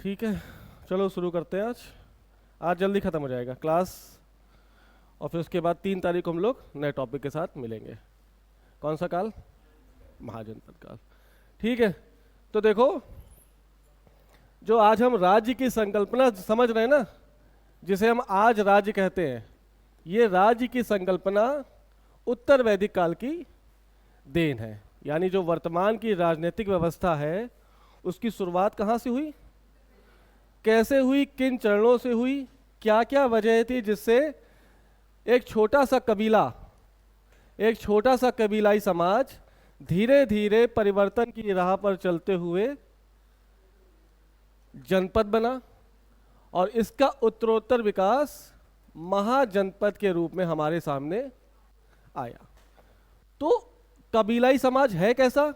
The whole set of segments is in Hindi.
ठीक है, चलो शुरू करते हैं। आज आज जल्दी ख़त्म हो जाएगा क्लास, और फिर उसके बाद 3 तारीख को हम लोग नए टॉपिक के साथ मिलेंगे। कौन सा काल? महाजनपद काल। ठीक है, तो देखो, जो आज हम राज्य की संकल्पना समझ रहे हैं ना, जिसे हम आज राज्य कहते हैं, ये राज्य की संकल्पना उत्तर वैदिक काल की देन है। यानी जो वर्तमान की राजनीतिक व्यवस्था है, उसकी शुरुआत कहाँ से हुई, कैसे हुई, किन चरणों से हुई, क्या क्या वजह थी जिससे एक छोटा सा कबीला, एक छोटा सा कबीलाई समाज धीरे धीरे परिवर्तन की राह पर चलते हुए जनपद बना, और इसका उत्तरोत्तर विकास महाजनपद के रूप में हमारे सामने आया। तो कबीलाई समाज है कैसा?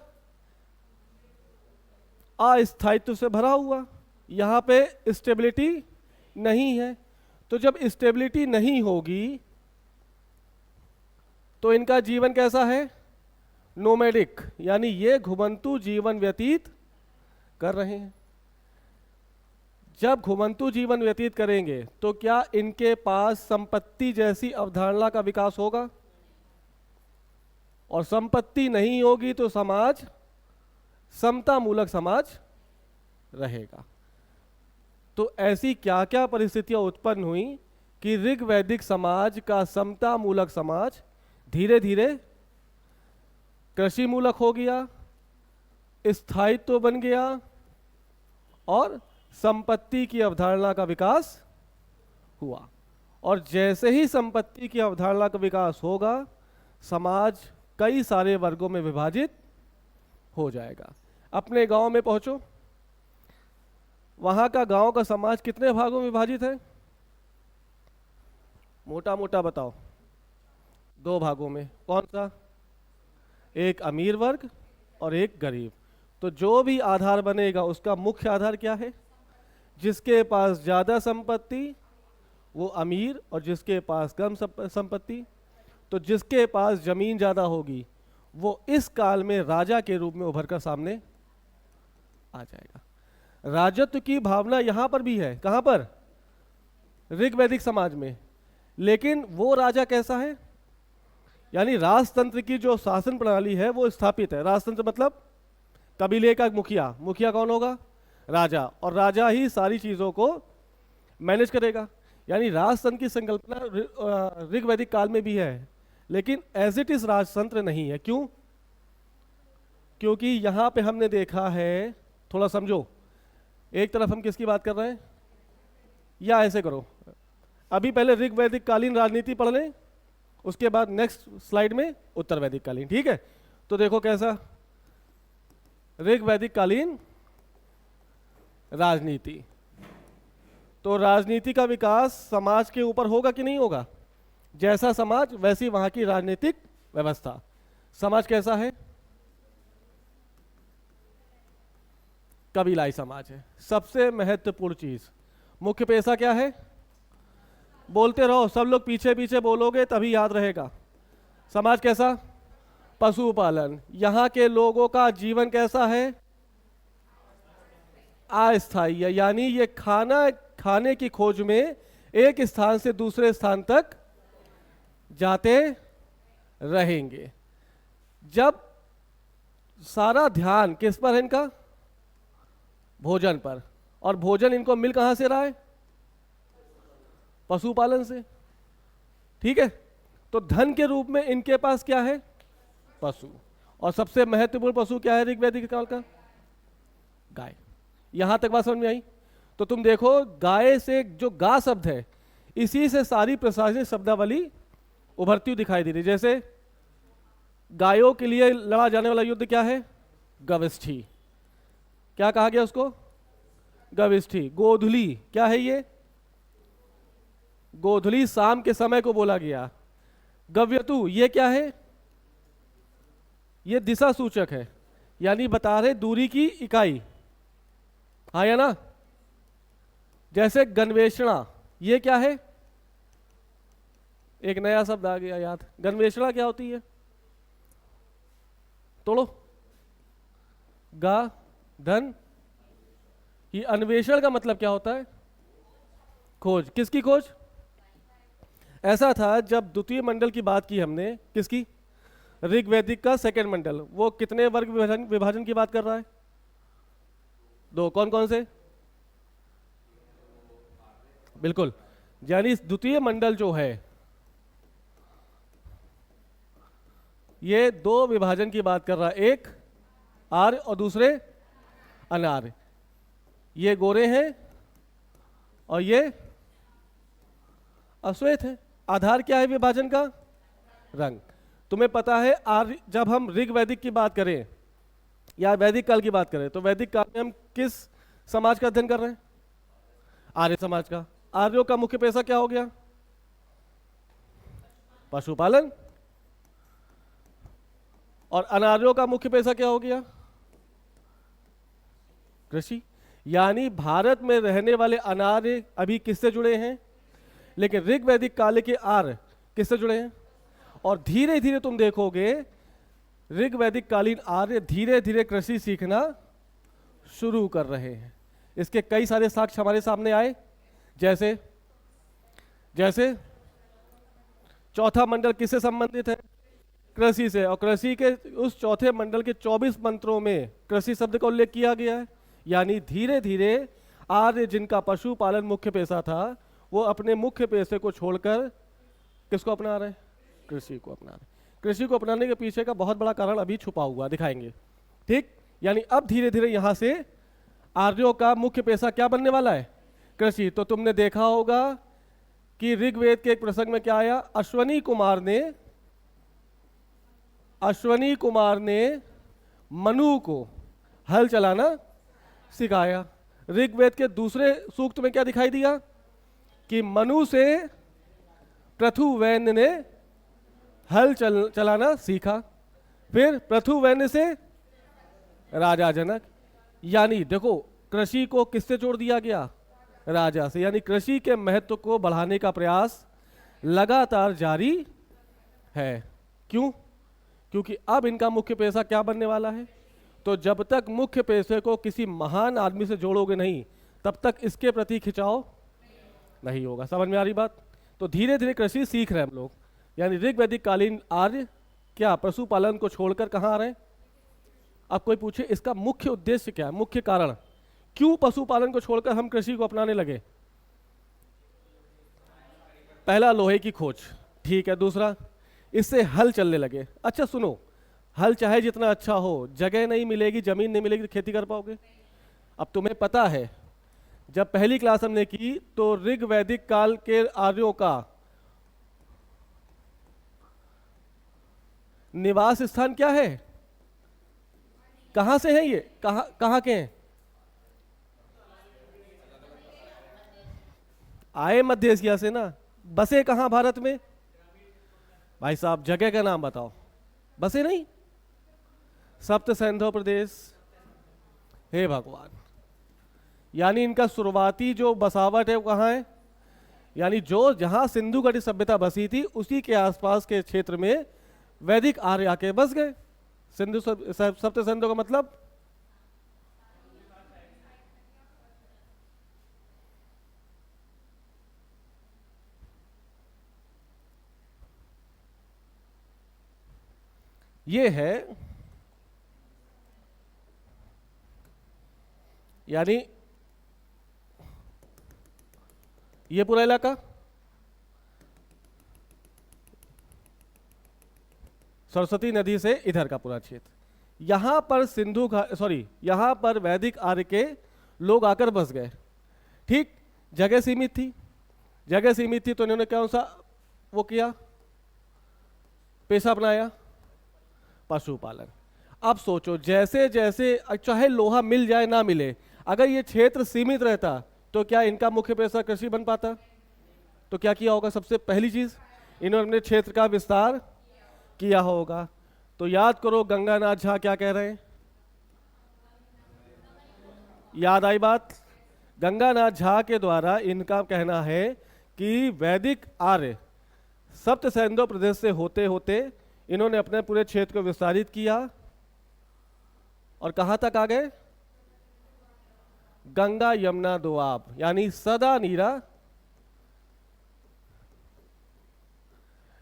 अस्थायित्व से भरा हुआ, यहाँ पे स्टेबिलिटी नहीं है। तो जब स्टेबिलिटी नहीं होगी तो इनका जीवन कैसा है? नोमैडिक, यानी ये घुमंतु जीवन व्यतीत कर रहे हैं। जब घुमंतु जीवन व्यतीत करेंगे तो क्या इनके पास संपत्ति जैसी अवधारणा का विकास होगा? और संपत्ति नहीं होगी तो समाज समता मूलक समाज रहेगा। तो ऐसी क्या क्या परिस्थितियां उत्पन्न हुई कि ऋग वैदिक समाज का समता मूलक समाज धीरे धीरे कृषि मूलक हो गया, स्थायित्व बन गया, और संपत्ति की अवधारणा का विकास हुआ। और जैसे ही संपत्ति की अवधारणा का विकास होगा, समाज कई सारे वर्गों में विभाजित हो जाएगा। अपने गांव में पहुंचो, वहां का गांव का समाज कितने भागों में विभाजित है? मोटा मोटा बताओ। 2 भागों में। कौन सा? एक अमीर वर्ग और एक गरीब। तो जो भी आधार बनेगा उसका मुख्य आधार क्या है? जिसके पास ज्यादा संपत्ति वो अमीर, और जिसके पास कम संपत्ति, तो जिसके पास जमीन ज्यादा होगी वो इस काल में राजा के रूप में उभर कर सामने आ जाएगा। राजत्व की भावना यहां पर भी है। कहां पर? ऋग वैदिक समाज में। लेकिन वो राजा कैसा है? यानी राजतंत्र की जो शासन प्रणाली है वो स्थापित है। राजतंत्र मतलब कबीले का मुखिया। मुखिया कौन होगा? राजा, और राजा ही सारी चीजों को मैनेज करेगा। यानी राजतंत्र की संकल्पना ऋग वैदिक काल में भी है, लेकिन एज इट इज राजतंत्र नहीं है। क्यों? क्योंकि यहां पे हमने देखा है, थोड़ा समझो, एक तरफ हम किसकी बात कर रहे हैं, या ऐसे करो, अभी पहले ऋग वैदिक कालीन राजनीति पढ़ लें, उसके बाद नेक्स्ट स्लाइड में उत्तर वैदिक कालीन। ठीक है, तो देखो कैसा ऋग वैदिक कालीन राजनीति। तो राजनीति का विकास समाज के ऊपर होगा कि नहीं होगा? जैसा समाज वैसी वहां की राजनीतिक व्यवस्था। समाज कैसा है? कबीलाई समाज है। सबसे महत्वपूर्ण चीज, मुख्य पेशा क्या है? बोलते रहो, सब लोग पीछे पीछे बोलोगे तभी याद रहेगा। समाज कैसा? पशुपालन। यहाँ के लोगों का जीवन कैसा है? अस्थायी है, यानी ये खाने की खोज में एक स्थान से दूसरे स्थान तक जाते रहेंगे। जब सारा ध्यान किस पर है इनका? भोजन पर। और भोजन इनको मिल कहां से रहा है? पशुपालन से। ठीक है, तो धन के रूप में इनके पास क्या है? पशु। और सबसे महत्वपूर्ण पशु क्या है ऋग वैदिक काल का? गाय। यहां तक बात समझ में आई? तो तुम देखो, गाय से जो गा शब्द है, इसी से सारी प्रशासनिक शब्दावली उभरती हुई दिखाई दे रही। जैसे गायों के लिए लड़ा जाने वाला युद्ध क्या है? गविष्ठी। क्या कहा गया उसको? गविष्ठी। गोधुली क्या है ये? गोधुली शाम के समय को बोला गया। गव्यतु ये क्या है? ये दिशा सूचक है, यानी बता रहे दूरी की इकाई। हाँ या ना? जैसे गन्वेषणा, ये क्या है? एक नया शब्द आ गया याद। गन्वेषणा क्या होती है? तोड़ो। गा धन, ये अन्वेषण का मतलब क्या होता है? खोज। किसकी खोज? ऐसा था जब द्वितीय मंडल की बात की हमने, किसकी? ऋग्वैदिक का सेकंड मंडल। वो कितने वर्ग विभाजन विभाजन की बात कर रहा है? दो। कौन कौन से? बिल्कुल। यानी द्वितीय मंडल जो है ये दो विभाजन की बात कर रहा है, एक आर्य और दूसरे अनार्य। ये गोरे हैं और ये अश्वेत है। आधार क्या है विभाजन का? रंग। तुम्हें पता है आर्य, जब हम ऋग्वैदिक की बात करें या वैदिक काल की बात करें तो वैदिक काल में हम किस समाज का अध्ययन कर रहे हैं? आर्य समाज का। आर्यों का मुख्य पेशा क्या हो गया? पशुपालन। और अनार्यों का मुख्य पेशा क्या हो गया? कृषि। यानी भारत में रहने वाले अनार्य अभी किससे जुड़े हैं? लेकिन ऋग्वैदिक काल के आर्य किससे जुड़े हैं? और धीरे धीरे तुम देखोगे ऋग्वैदिक कालीन आर्य धीरे धीरे कृषि सीखना शुरू कर रहे हैं। इसके कई सारे साक्ष्य हमारे सामने आए, जैसे जैसे चौथा मंडल किससे संबंधित है? कृषि से। और कृषि के उस चौथे मंडल के 24 मंत्रों में कृषि शब्द का उल्लेख किया गया है। यानी धीरे धीरे आर्य जिनका पशुपालन मुख्य पेशा था वो अपने मुख्य पेशे को छोड़कर किसको अपना रहे? कृषि को अपना रहे। कृषि को अपनाने के पीछे का बहुत बड़ा कारण अभी छुपा हुआ दिखाएंगे। ठीक। यानी अब धीरे धीरे यहां से आर्यों का मुख्य पेशा क्या बनने वाला है? कृषि। तो तुमने देखा होगा कि ऋग्वेद के एक प्रसंग में क्या आया? अश्वनी कुमार ने मनु को हल चलाना सिखाया। ऋग्वेद के दूसरे सूक्त में क्या दिखाई दिया? कि मनु से पृथुवैन्य ने हल चलाना सीखा, फिर पृथुवैन्य से राजा जनक। यानी देखो कृषि को किससे जोड़ दिया गया? राजा से। यानी कृषि के महत्व को बढ़ाने का प्रयास लगातार जारी है। क्यों? क्योंकि अब इनका मुख्य पेशा क्या बनने वाला है? तो जब तक मुख्य पेशे को किसी महान आदमी से जोड़ोगे नहीं तब तक इसके प्रति खिंचाव नहीं होगा। समझ में आ रही बात? तो धीरे धीरे कृषि सीख रहे हैं हम लोग। यानी ऋग्वैदिक कालीन आर्य क्या पशुपालन को छोड़कर कहाँ आ रहे हैं? अब कोई पूछे इसका मुख्य उद्देश्य क्या है, मुख्य कारण क्यों पशुपालन को छोड़कर हम कृषि को अपनाने लगे? पहला, लोहे की खोज। ठीक है। दूसरा, इससे हल चलने लगे। अच्छा सुनो, हल चाहे जितना अच्छा हो, जगह नहीं मिलेगी, जमीन नहीं मिलेगी तो खेती कर पाओगे? अब तुम्हें पता है जब पहली क्लास हमने की तो ऋग्वैदिक काल के आर्यों का निवास स्थान क्या है? कहां से है ये? कहां के हैं? आए मध्य एशिया से ना। बसे कहां भारत में? भाई साहब जगह का नाम बताओ। बसे नहीं? सप्त सिंधु प्रदेश। हे भगवान। यानी इनका शुरुआती जो बसावट है वो कहाँ है? यानी जो जहां सिंधु घाटी सभ्यता बसी थी उसी के आसपास के क्षेत्र में वैदिक आर्य आके बस गए। सिंधु सप्त सिंधु का मतलब ये है। यानी ये पूरा इलाका सरस्वती नदी से इधर का पूरा क्षेत्र, यहां पर यहां पर वैदिक आर्य के लोग आकर बस गए। ठीक। जगह सीमित थी, जगह सीमित थी तो इन्होंने कौन सा वो किया? पेशा अपनाया? पशुपालन। अब सोचो जैसे जैसे चाहे लोहा मिल जाए ना मिले, अगर ये क्षेत्र सीमित रहता तो क्या इनका मुख्य पेशा कृषि बन पाता? तो क्या किया होगा? सबसे पहली चीज इन्होंने अपने क्षेत्र का विस्तार किया होगा। तो याद करो गंगानाथ झा क्या कह रहे हैं? याद आई बात? गंगानाथ झा के द्वारा इनका कहना है कि वैदिक आर्य सप्त सिंधु प्रदेश से होते होते इन्होंने अपने पूरे क्षेत्र को विस्तारित किया और कहां तक आ गए? गंगा यमुना दोआब, यानी सदा नीरा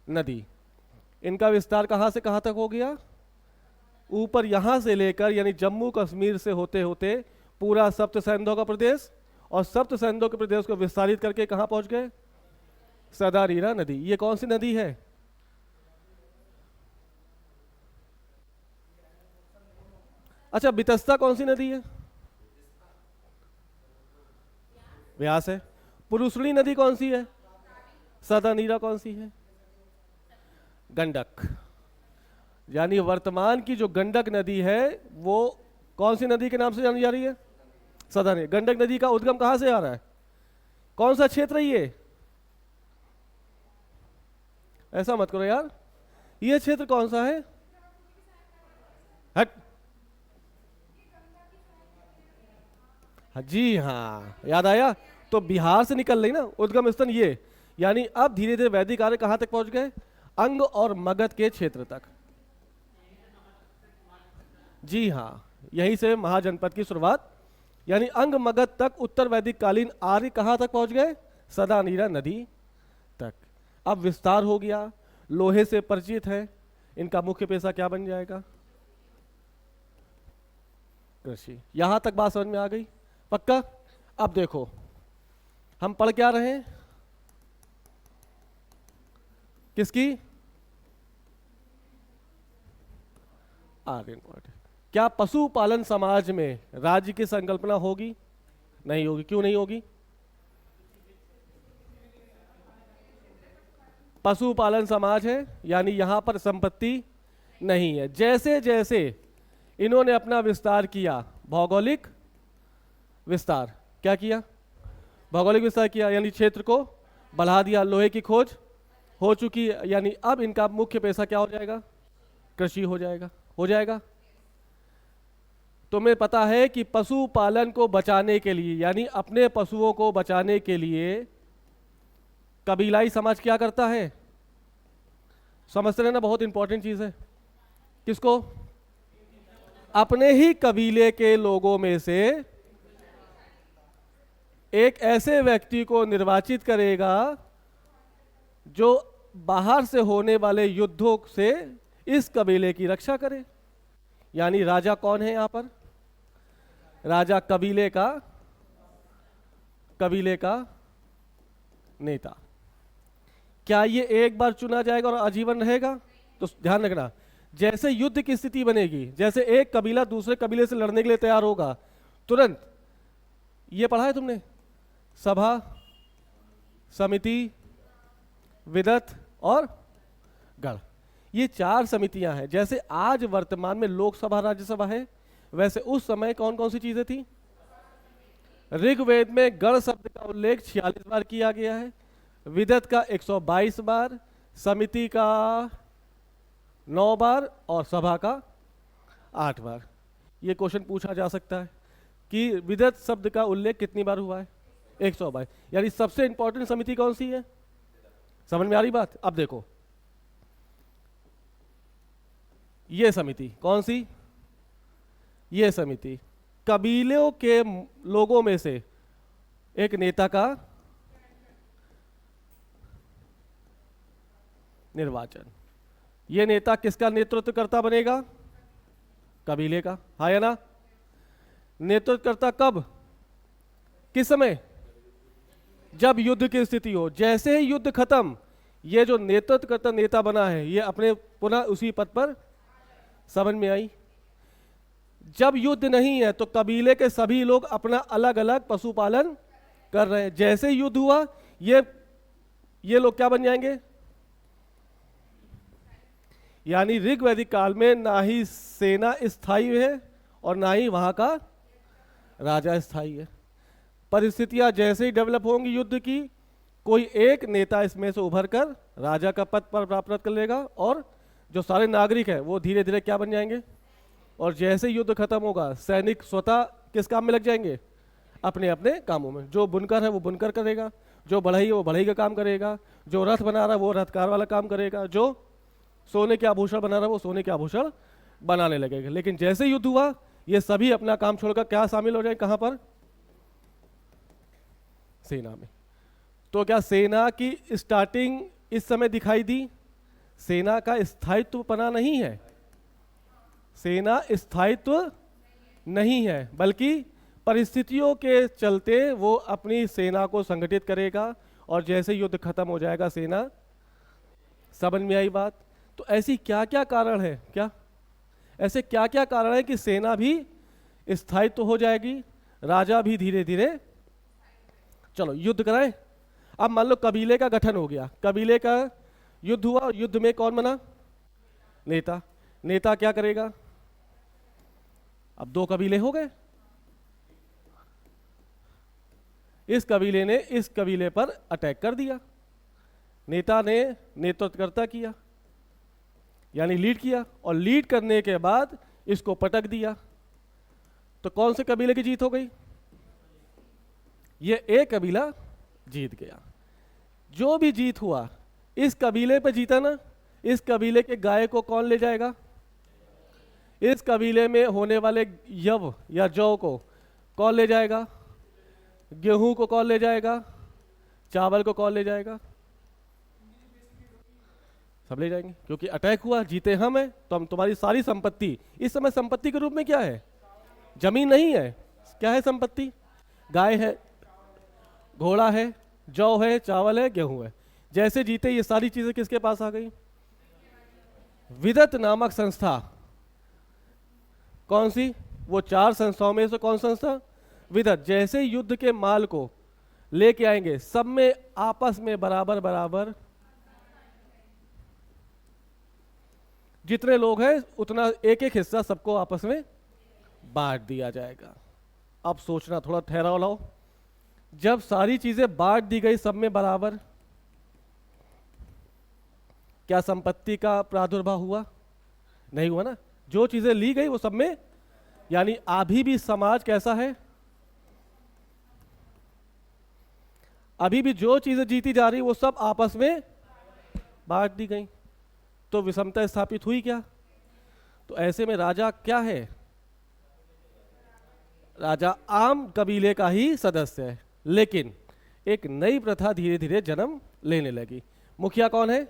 नदी। इनका विस्तार कहां से कहां तक हो गया? ऊपर यहां से लेकर यानी जम्मू कश्मीर से होते होते पूरा सप्त सैंधव का प्रदेश, और सप्त सैंधव के प्रदेश को विस्तारित करके कहां पहुंच गए? सदा नीरा नदी। ये कौन सी नदी है? अच्छा, बितस्ता कौन सी नदी है? व्यास है। पुरुषणी नदी कौन सी है? सदा नीरा कौन सी है? गंडक। यानी वर्तमान की जो गंडक नदी है वो कौन सी नदी के नाम से जानी जा रही है? सदा नीरा। गंडक नदी का उद्गम कहां से आ रहा है? कौन सा क्षेत्र है ये? ऐसा मत करो यार, ये क्षेत्र कौन सा है? हट। जी हाँ, याद आया। तो बिहार से निकल रही ना उद्गम स्थल ये, यानी अब धीरे धीरे वैदिक आर्य कहां तक पहुंच गए? अंग और मगध के क्षेत्र तक। जी हाँ, यहीं से महाजनपद की शुरुआत, यानी अंग मगध तक उत्तर वैदिक कालीन आर्य कहां तक पहुंच गए? सदा नीरा नदी तक। अब विस्तार हो गया, लोहे से परिचित है, इनका मुख्य पेशा क्या बन जाएगा? कृषि। यहां तक बात समझ में आ गई? पक्का? अब देखो हम पढ़ क्या रहे हैं? किसकी? आर्यन। क्या पशुपालन समाज में राज्य की संकल्पना होगी? नहीं होगी। क्यों नहीं होगी? पशुपालन समाज है, यानी यहां पर संपत्ति नहीं है। जैसे जैसे इन्होंने अपना विस्तार किया, भौगोलिक विस्तार, क्या किया? भौगोलिक विस्तार किया, यानी क्षेत्र को बढ़ा दिया, लोहे की खोज हो चुकी है, यानी अब इनका मुख्य पेशा क्या हो जाएगा? कृषि हो जाएगा। हो जाएगा। तुम्हें पता है कि पशुपालन को बचाने के लिए, यानी अपने पशुओं को बचाने के लिए कबीलाई समाज क्या करता है? समझते रहना, बहुत इंपॉर्टेंट चीज है। किसको? अपने ही कबीले के लोगों में से एक ऐसे व्यक्ति को निर्वाचित करेगा जो बाहर से होने वाले युद्धों से इस कबीले की रक्षा करे। यानी राजा कौन है यहां पर? राजा कबीले का नेता। क्या ये एक बार चुना जाएगा और आजीवन रहेगा? तो ध्यान रखना, जैसे युद्ध की स्थिति बनेगी, जैसे एक कबीला दूसरे कबीले से लड़ने के लिए तैयार होगा, तुरंत, ये पढ़ा है तुमने, सभा, समिति, विदत और गण, ये 4 समितियां हैं। जैसे आज वर्तमान में लोकसभा राज्यसभा है, वैसे उस समय कौन कौन सी चीजें थी? ऋग्वेद में गण शब्द का उल्लेख 46 बार किया गया है, विदत का 122 बार, समिति का 9 बार और सभा का 8 बार। ये क्वेश्चन पूछा जा सकता है कि विदत शब्द का उल्लेख कितनी बार हुआ है? 122। यानी सबसे इंपॉर्टेंट समिति कौन सी है? समझ में आ रही बात? अब देखो, ये समिति कौन सी? ये समिति कबीलों के लोगों में से एक नेता का निर्वाचन। ये नेता किसका नेतृत्व करता बनेगा? कबीले का। हाँ या ना? नेतृत्व करता कब? किस समय? जब युद्ध की स्थिति हो। जैसे ही युद्ध खत्म, ये जो नेतृत्व करता नेता बना है, ये अपने पुनः उसी पद पर। समझ में आई? जब युद्ध नहीं है तो कबीले के सभी लोग अपना अलग अलग पशुपालन कर रहे हैं। जैसे ही युद्ध हुआ, ये लोग क्या बन जाएंगे? यानी ऋग्वैदिक काल में ना ही सेना स्थायी है और ना ही वहां का राजा स्थायी है। परिस्थितियां जैसे ही डेवलप होंगी युद्ध की, कोई एक नेता इसमें से उभर कर राजा का पद पर प्राप्त कर लेगा और जो सारे नागरिक हैं वो धीरे धीरे क्या बन जाएंगे। और जैसे युद्ध खत्म होगा, सैनिक स्वतः किस काम में लग जाएंगे? अपने अपने कामों में। जो बुनकर है वो बुनकर करेगा, जो बढ़ई है वो बढ़ई का काम करेगा, जो रथ बना रहा है वो रथकार वाला काम करेगा, जो सोने के आभूषण बना रहा है वो सोने के आभूषण बनाने लगेगा। लेकिन जैसे युद्ध हुआ, ये सभी अपना काम छोड़कर क्या शामिल हो जाए? कहां पर? सेना में। तो क्या सेना की स्टार्टिंग इस समय दिखाई दी? सेना का स्थायित्व पना नहीं है, सेना स्थायित्व नहीं है, बल्कि परिस्थितियों के चलते वो अपनी सेना को संगठित करेगा और जैसे युद्ध खत्म हो जाएगा सेना, समझ में आई बात? तो ऐसी क्या क्या कारण है, क्या ऐसे क्या क्या कारण है कि सेना भी स्थायित्व हो जाएगी, राजा भी धीरे धीरे। चलो युद्ध कराएं। अब मान लो कबीले का गठन हो गया, कबीले का युद्ध हुआ और युद्ध में कौन बना? नेता। नेता क्या करेगा? अब दो कबीले हो गए, इस कबीले ने इस कबीले पर अटैक कर दिया, नेता ने नेतृत्वकर्ता किया यानी लीड किया, और लीड करने के बाद इसको पटक दिया, तो कौन से कबीले की जीत हो गई? ये एक कबीला जीत गया। जो भी जीत हुआ इस कबीले पे जीता ना, इस कबीले के गाय को कौन ले जाएगा? इस कबीले में होने वाले यव या जौ को कौन ले जाएगा? गेहूं को कौन ले जाएगा? चावल को कौन ले जाएगा? सब ले जाएंगे, क्योंकि अटैक हुआ, जीते हम हैं, तो हम तुम्हारी सारी संपत्ति, इस समय संपत्ति के रूप में क्या है? जमीन नहीं है, क्या है संपत्ति? गाय है, घोड़ा है, जौ है, चावल है, गेहूं है। जैसे जीते ये सारी चीजें किसके पास आ गई? विदत नामक संस्था। कौन सी? वो 4 संस्थाओं में से कौन संस्था? विदत। जैसे युद्ध के माल को लेके आएंगे, सब में आपस में बराबर बराबर, जितने लोग हैं उतना एक एक हिस्सा सबको आपस में बांट दिया जाएगा। अब सोचना, थोड़ा ठहराव लाओ, जब सारी चीजें बांट दी गई सब में बराबर, क्या संपत्ति का प्रादुर्भाव हुआ? नहीं हुआ ना। जो चीजें ली गई वो सब में, यानी अभी भी समाज कैसा है? अभी भी जो चीजें जीती जा रही वो सब आपस में बांट दी गई, तो विषमता स्थापित हुई क्या? तो ऐसे में राजा क्या है? राजा आम कबीले का ही सदस्य है, लेकिन एक नई प्रथा धीरे धीरे जन्म लेने लगी। मुखिया कौन है?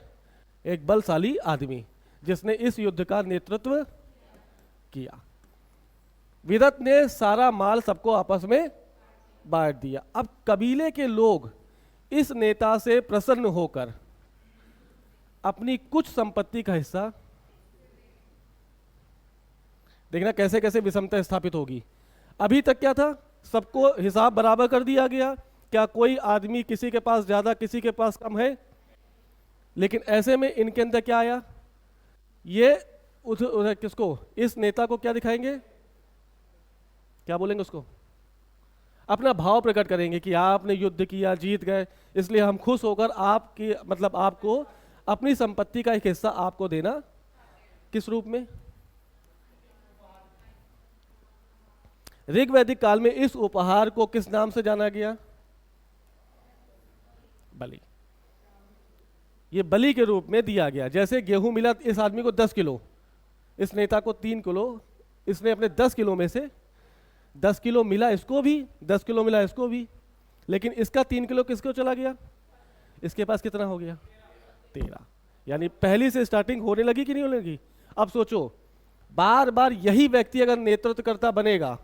एक बलशाली आदमी जिसने इस युद्ध का नेतृत्व किया। विदत ने सारा माल सबको आपस में बांट दिया। अब कबीले के लोग इस नेता से प्रसन्न होकर अपनी कुछ संपत्ति का हिस्सा, देखना कैसे कैसे विषमता स्थापित होगी। अभी तक क्या था? सबको हिसाब बराबर कर दिया गया, क्या कोई आदमी किसी के पास ज्यादा किसी के पास कम है? लेकिन ऐसे में इनके अंदर क्या आया? ये उधर किसको, इस नेता को क्या दिखाएंगे, क्या बोलेंगे उसको? अपना भाव प्रकट करेंगे कि आपने युद्ध किया, जीत गए, इसलिए हम खुश होकर आपकी, मतलब आपको अपनी संपत्ति का एक हिस्सा आपको देना। किस रूप में? ऋग्वैदिक काल में इस उपहार को किस नाम से जाना गया? बलि। ये बलि के रूप में दिया गया। जैसे गेहूं मिला इस आदमी को 10 किलो, इस नेता को 3 किलो, इसने अपने 10 किलो में से 10 किलो मिला इसको भी, 10 किलो मिला इसको भी, लेकिन इसका 3 किलो किसको चला गया? इसके पास कितना हो गया? 13। यानी पहली से स्टार्टिंग होने लगी कि नहीं होने लगी? अब सोचो, बार बार यही व्यक्ति अगर नेतृत्वकर्ता बनेगा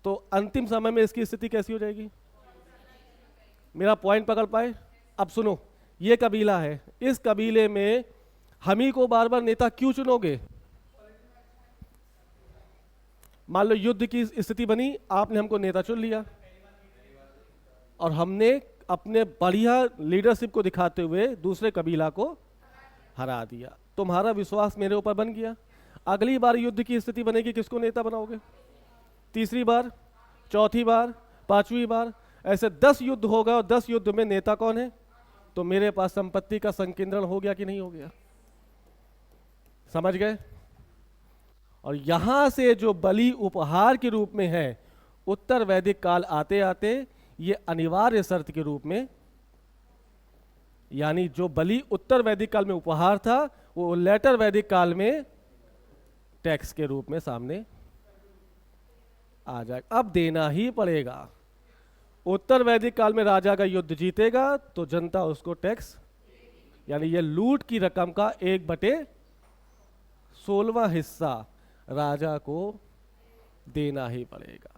तो अंतिम समय में इसकी स्थिति कैसी हो जाएगी? मेरा पॉइंट पकड़ पाए? अब सुनो, ये कबीला है, इस कबीले में हम ही को बार बार नेता क्यों चुनोगे? मान लो युद्ध की स्थिति बनी, आपने हमको नेता चुन लिया और हमने अपने बढ़िया लीडरशिप को दिखाते हुए दूसरे कबीला को हरा दिया, तुम्हारा विश्वास मेरे ऊपर बन गया। अगली बार युद्ध की स्थिति बनेगी, किसको नेता बनाओगे? तीसरी बार, चौथी बार, 5वीं बार, ऐसे 10 युद्ध होगा और 10 युद्ध में नेता कौन है? तो मेरे पास संपत्ति का संकेंद्रण हो गया कि नहीं हो गया? समझ गए? और यहां से जो बलि उपहार के रूप में है, उत्तर वैदिक काल आते आते ये अनिवार्य शर्त के रूप में, यानी जो बलि उत्तर वैदिक काल में उपहार था वो लेटर वैदिक काल में टैक्स के रूप में सामने आ जाएगा। अब देना ही पड़ेगा। उत्तर वैदिक काल में राजा का युद्ध जीतेगा तो जनता उसको टैक्स, यानी ये लूट की रकम का 1/16वां हिस्सा राजा को देना ही पड़ेगा।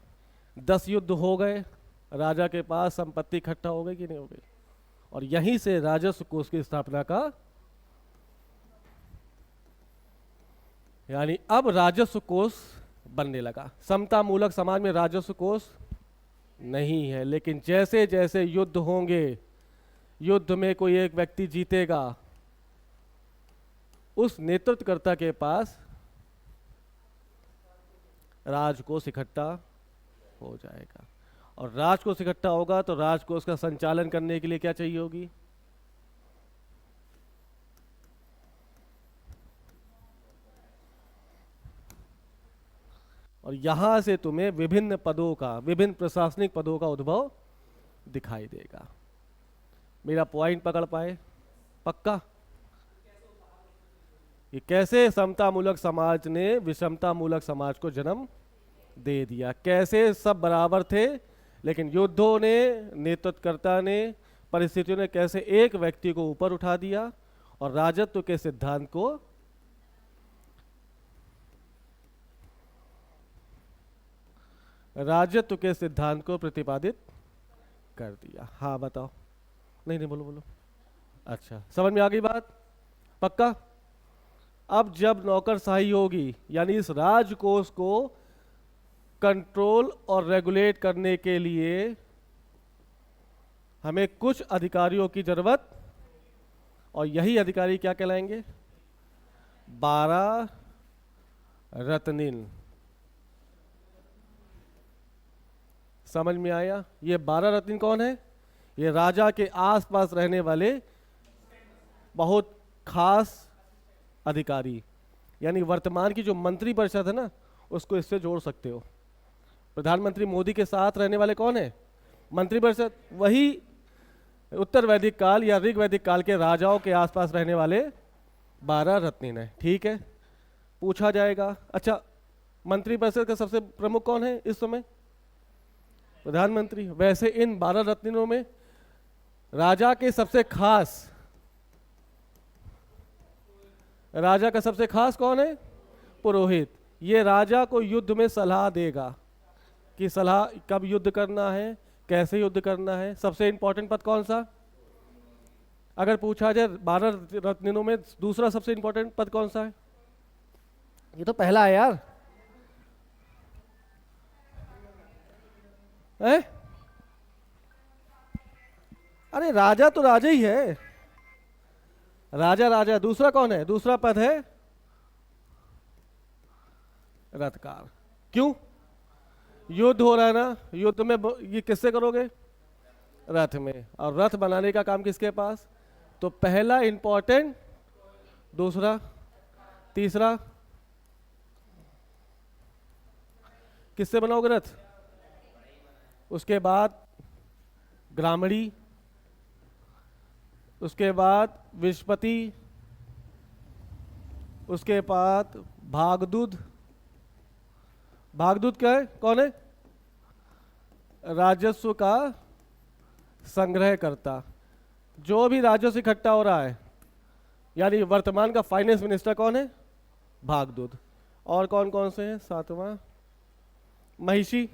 10 युद्ध हो गए, राजा के पास संपत्ति इकट्ठा हो गई कि नहीं हो गई, और यहीं से राजस्व कोष की स्थापना का, यानी अब राजस्व कोष बनने लगा। समता मूलक समाज में राजस्व कोष नहीं है, लेकिन जैसे जैसे युद्ध होंगे, युद्ध में कोई एक व्यक्ति जीतेगा, उस नेतृत्वकर्ता के पास राजकोष इकट्ठा हो जाएगा, और राजकोष इकट्ठा होगा तो राजकोष का संचालन करने के लिए क्या चाहिए होगी? और यहां से तुम्हें विभिन्न पदों का, विभिन्न प्रशासनिक पदों का उद्भव दिखाई देगा। मेरा पॉइंट पकड़ पाए? पक्का? ये कैसे समता मूलक समाज ने विषमता मूलक समाज को जन्म दे दिया, कैसे सब बराबर थे, लेकिन युद्धों ने, नेतृत्वकर्ता ने, परिस्थितियों ने कैसे एक व्यक्ति को ऊपर उठा दिया और राजत्व के सिद्धांत को प्रतिपादित कर दिया। हाँ बताओ। नहीं नहीं, बोलो बोलो। अच्छा, समझ में आ गई बात? पक्का? अब जब नौकरशाही होगी, यानी इस राजकोष को कंट्रोल और रेगुलेट करने के लिए हमें कुछ अधिकारियों की जरूरत, और यही अधिकारी क्या कहलाएंगे? 12 रत्निन। समझ में आया? ये 12 रत्निन कौन है? ये राजा के आसपास रहने वाले बहुत खास अधिकारी, यानी वर्तमान की जो मंत्री परिषद है ना, उसको इससे जोड़ सकते हो। प्रधानमंत्री मोदी के साथ रहने वाले कौन है? मंत्री परिषद। वही उत्तर वैदिक काल या ऋग वैदिक काल के राजाओं के आसपास रहने वाले 12 रत्निन है। ठीक है, पूछा जाएगा, अच्छा मंत्री परिषद का सबसे प्रमुख कौन है इस समय? प्रधानमंत्री। वैसे इन 12 रत्निनों में राजा के सबसे खास, राजा का सबसे खास कौन है? पुरोहित। ये राजा को युद्ध में सलाह देगा कि सलाह कब युद्ध करना है, कैसे युद्ध करना है। सबसे इंपॉर्टेंट पद कौन सा? अगर पूछा जाए 12 रत्निनों में दूसरा सबसे इंपॉर्टेंट पद कौन सा है? ये तो पहला है यार। है? अरे राजा तो राजा ही है, राजा राजा। दूसरा कौन है? दूसरा पद है रथकार। क्यों? युद्ध हो रहा है ना, युद्ध में ये किससे करोगे? रथ में। और रथ बनाने का काम किसके पास? तो पहला इंपॉर्टेंट, दूसरा, तीसरा किससे बनाओगे रथ? उसके बाद ग्रामणी, उसके बाद विष्पति, उसके बाद भागदूत। भागदूत क्या है? कौन है? राजस्व का संग्रह करता। जो भी राजस्व इकट्ठा हो रहा है, यानी वर्तमान का फाइनेंस मिनिस्टर कौन है? भागदूत। और कौन कौन से हैं? 7वां महिषी।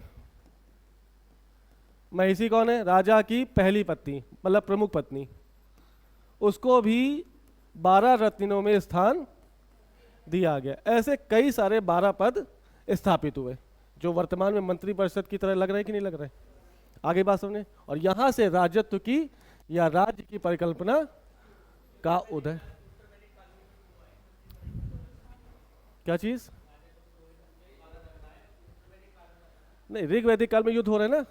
महिषी कौन है? राजा की पहली पत्नी, मतलब प्रमुख पत्नी। उसको भी 12 रत्निनों में स्थान दिया गया। ऐसे कई सारे 12 पद स्थापित हुए जो वर्तमान में मंत्री परिषद की तरह लग रहे हैं कि नहीं लग रहे? आगे बात सुनिए। और यहां से राजत्व की या राज्य की परिकल्पना का उदय। क्या चीज? नहीं, ऋग वैदिक काल में युद्ध हो रहे हैं ना।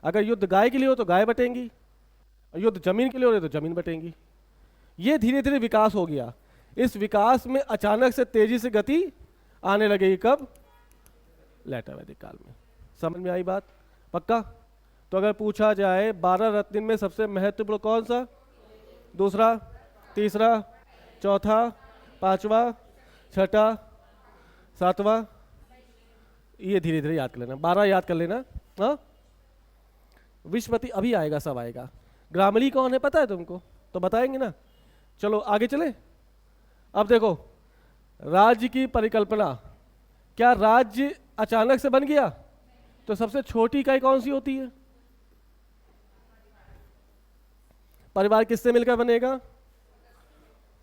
अगर युद्ध गाय के लिए हो तो गाय बटेंगी, और युद्ध जमीन के लिए हो रहे तो जमीन बटेंगी। ये धीरे धीरे विकास हो गया। इस विकास में अचानक से तेजी से गति आने लगेगी कब? लेटर वैदिक काल में। समझ में आई बात? पक्का? तो अगर पूछा जाए 12 रत्न में सबसे महत्वपूर्ण कौन सा? दूसरा, तीसरा, चौथा, पांचवा, छठा, सातवां, ये धीरे धीरे याद कर लेना। 12 याद कर लेना। हाँ, विश्वपति अभी आएगा, सब आएगा। ग्रामली कौन है पता है तुमको? तो बताएंगे ना। चलो आगे चले। अब देखो, राज्य की परिकल्पना, क्या राज्य अचानक से बन गया? तो सबसे छोटी इकाई कौन सी होती है? परिवार किससे मिलकर बनेगा?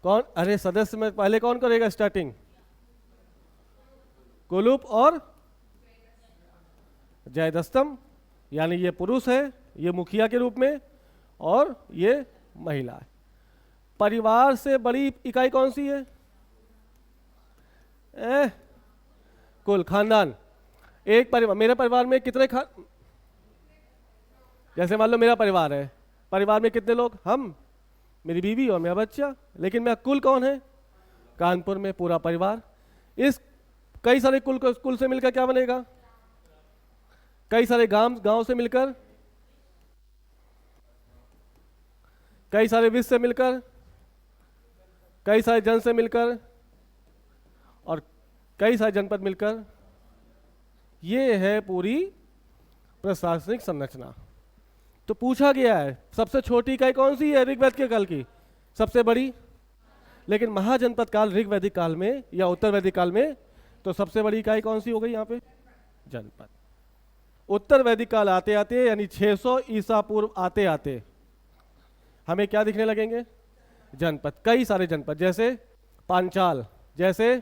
कौन? अरे सदस्य में पहले कौन करेगा स्टार्टिंग? कुलूप और जयदस्तम, यानी ये पुरुष है, ये मुखिया के रूप में, और ये महिला है। परिवार से बड़ी इकाई कौन सी है? कुल, खानदान। एक परिवार, मेरे परिवार में कितने जैसे मान लो मेरा परिवार है, परिवार में कितने लोग? हम, मेरी बीवी और मेरा बच्चा। लेकिन मेरा कुल कौन है? कानपुर में पूरा परिवार। इस कई सारे कुल से मिलकर क्या बनेगा? कई सारे गांव से मिलकर, कई सारे विश्व से मिलकर, कई सारे जन से मिलकर, और कई सारे जनपद मिलकर, ये है पूरी प्रशासनिक संरचना। तो पूछा गया है सबसे छोटी इकाई कौन सी है ऋग्वेद के काल की? सबसे बड़ी। लेकिन महाजनपद काल ऋग्वैदिक काल में या उत्तर वैदिक काल में, तो सबसे बड़ी इकाई कौन सी हो गई यहाँ पे? जनपद। उत्तर वैदिक काल आते आते, यानी 600 ईसा पूर्व आते आते, हमें क्या दिखने लगेंगे? जनपद। कई सारे जनपद, जैसे पांचाल, जैसे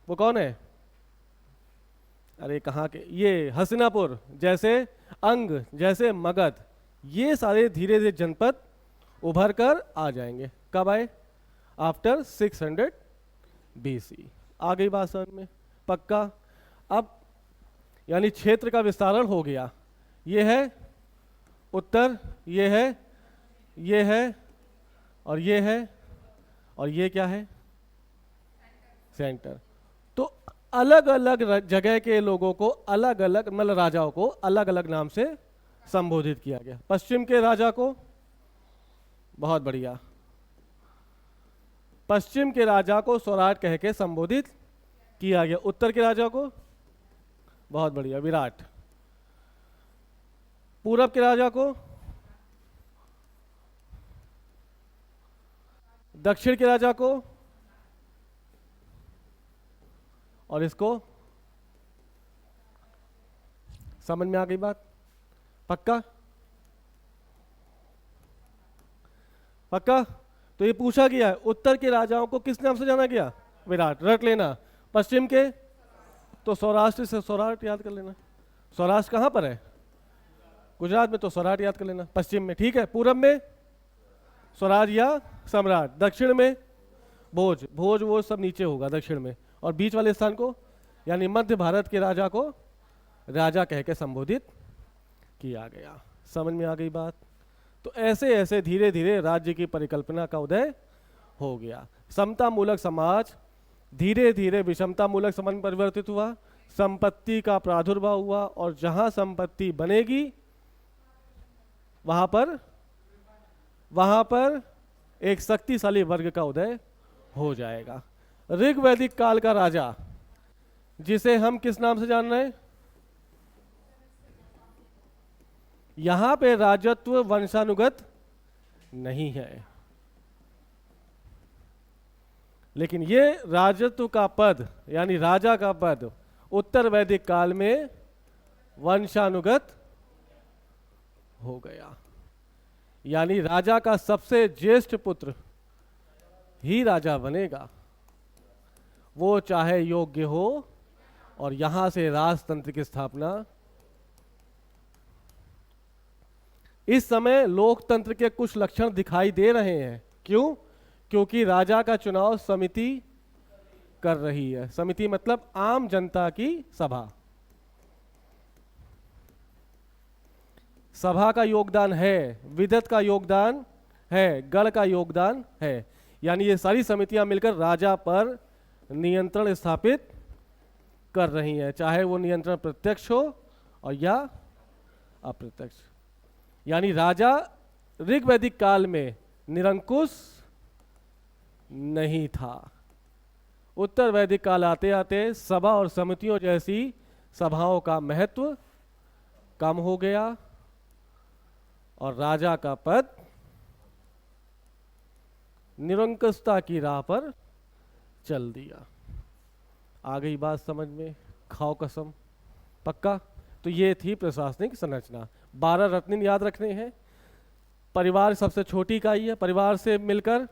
वो कौन है, अरे कहाँ के, ये हस्तिनापुर, जैसे अंग, जैसे मगध, ये सारे धीरे धीरे जनपद उभर कर आ जाएंगे। कब आए? After 600 BC। आ गई बात समझ में? पक्का। अब यानी क्षेत्र का विस्तारण हो गया। ये है उत्तर, ये है और ये है, और ये क्या है? सेंटर। तो अलग अलग जगह के लोगों को अलग अलग, मतलब राजाओं को अलग अलग नाम से संबोधित किया गया। पश्चिम के राजा को, बहुत बढ़िया, पश्चिम के राजा को स्वराट कह के संबोधित किया गया। उत्तर के राजा को, बहुत बढ़िया, विराट। पूरब के राजा को, दक्षिण के राजा को, और इसको, समझ में आ गई बात? पक्का? पक्का? तो ये पूछा गया है उत्तर के राजाओं को किस नाम से जाना गया? विराट, रट लेना। पश्चिम के, तो सौराष्ट्र से स्वराट याद कर लेना। सौराष्ट्र कहाँ पर है? गुजरात में, तो स्वराट याद कर लेना। पश्चिम में, ठीक है। पूरब में स्वराज या सम्राट। दक्षिण में भोज, वो सब नीचे होगा दक्षिण में। और बीच वाले स्थान को, यानी मध्य भारत के राजा को राजा कह के संबोधित किया गया। समझ में आ गई बात? तो ऐसे ऐसे धीरे धीरे राज्य की परिकल्पना का उदय हो गया। समता मूलक समाज धीरे धीरे विषमता मूलक समाज में परिवर्तित हुआ। संपत्ति का प्रादुर्भाव हुआ, और जहां संपत्ति बनेगी वहां पर एक शक्तिशाली वर्ग का उदय हो जाएगा। ऋग्वैदिक काल का राजा, जिसे हम किस नाम से जान रहे हैं? यहां पे राजत्व वंशानुगत नहीं है, लेकिन ये राजत्व का पद, यानी राजा का पद, उत्तर वैदिक काल में वंशानुगत हो गया। यानी राजा का सबसे ज्येष्ठ पुत्र ही राजा बनेगा, वो चाहे योग्य हो, और यहां से राजतंत्र की स्थापना। इस समय लोकतंत्र के कुछ लक्षण दिखाई दे रहे हैं। क्यों? क्योंकि राजा का चुनाव समिति कर रही है। समिति मतलब आम जनता की सभा। सभा का योगदान है, विदत का योगदान है, गण का योगदान है। यानी ये सारी समितियां मिलकर राजा पर नियंत्रण स्थापित कर रही हैं, चाहे वो नियंत्रण प्रत्यक्ष हो और या अप्रत्यक्ष। यानी राजा ऋग्वैदिक काल में निरंकुश नहीं था। उत्तर वैदिक काल आते आते सभा और समितियों जैसी सभाओं का महत्व कम हो गया, और राजा का पद निरंकुशता की राह पर चल दिया। आ गई बात समझ में? खाओ कसम, पक्का? तो ये थी प्रशासनिक संरचना। 12 रत्न याद रखने हैं। परिवार सबसे छोटी इकाई है, परिवार से मिलकर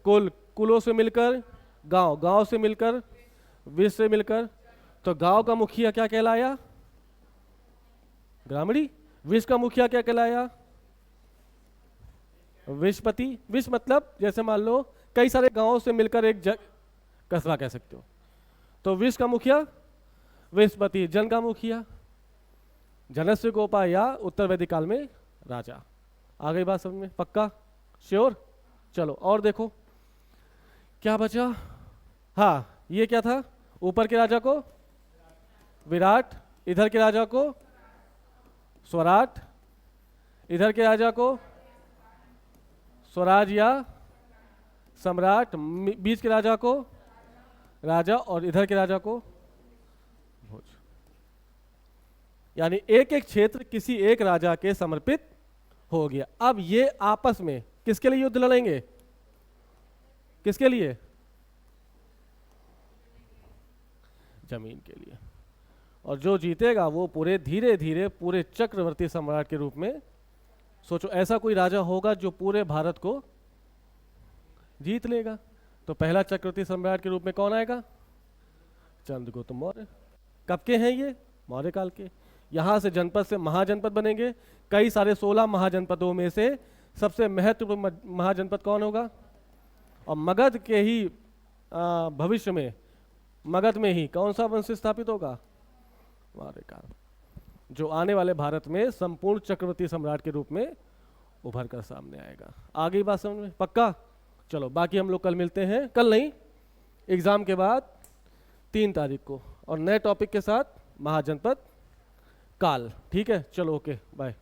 कुल, कुलों से मिलकर गांव, गांव से मिलकर विश्व से मिलकर। तो गांव का मुखिया क्या कहलाया? ग्रामीणी। विश्व का मुखिया क्या कहलाया? विश्वपति। विश्व मतलब जैसे मान लो कई सारे गांवों से मिलकर एक कस्बा कह सकते हो। तो विश्व का मुखिया विश्वपति, जन का मुखिया जनस्य गोपा या उत्तर वैदिक काल में राजा। आ गई बात समझ में? पक्का? श्योर? चलो और देखो क्या बचा। हाँ, ये क्या था? ऊपर के राजा को विराट, इधर के राजा को स्वराट, इधर के राजा को स्वराज या सम्राट, बीच के राजा को राजा और इधर के राजा को भोज। यानी एक एक क्षेत्र किसी एक राजा के समर्पित हो गया। अब ये आपस में किसके लिए युद्ध लड़ेंगे? किसके लिए? जमीन के लिए। और जो जीतेगा वो पूरे धीरे धीरे पूरे चक्रवर्ती सम्राट के रूप में, सोचो ऐसा कोई राजा होगा जो पूरे भारत को जीत लेगा। तो पहला चक्रवर्ती सम्राट के रूप में कौन आएगा? चंद्रगुप्त मौर्य। कब के हैं ये? मौर्य काल के। यहाँ से जनपद से महाजनपद बनेंगे। कई सारे 16 महाजनपदों में से सबसे महत्वपूर्ण महाजनपद कौन होगा? और मगध के ही भविष्य में, मगध में ही कौन सा वंश स्थापित होगा? मौर्य काल, जो आने वाले भारत में संपूर्ण चक्रवर्ती सम्राट के रूप में उभर कर सामने आएगा। आगे बात समझ में? पक्का? चलो बाकी हम लोग कल मिलते हैं। कल नहीं, एग्जाम के बाद 3 तारीख को, और नए टॉपिक के साथ महाजनपद काल। ठीक है, चलो ओके बाय।